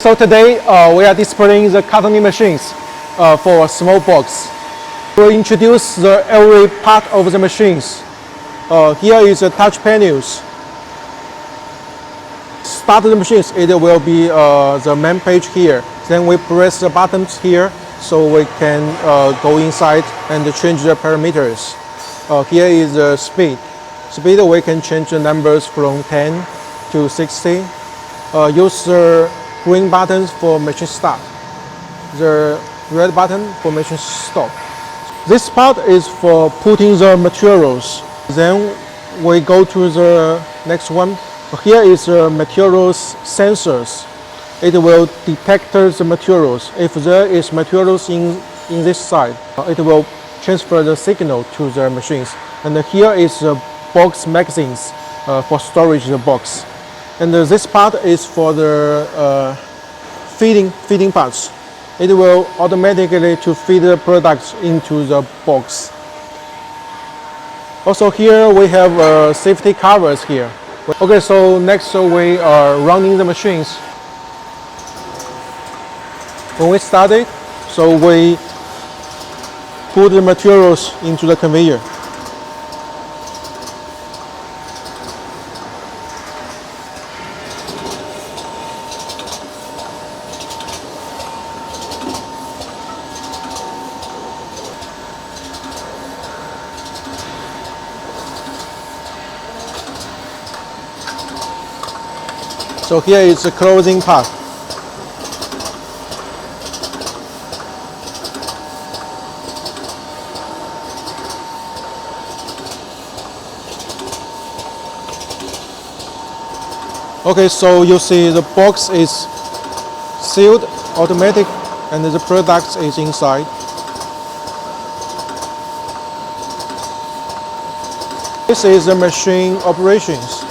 So today we are displaying the cartoning machines for a small box. We'll introduce every part of the machines. Here is the touch panels. Start the machines, it will be the main page here. Then we press the buttons here so we can go inside and change the parameters. Here is the speed. Speed we can change the numbers from 10 to 60. Use the green buttons for machine start, the red button for machine stop. This part is for putting the materials. Then we go to the next one. Here is the materials sensors. It will detect the materials. If there is materials in this side, it will transfer the signal to the machines. And here is the box magazines for storage the box. And this part is for the feeding parts. It will automatically to feed the products into the box. Also here we have safety covers here. Okay, so next we are running the machines. When we start it, so we put the materials into the conveyor. So here is the closing part. Okay, so you see the box is sealed, automatic, and the product is inside. This is the machine operations.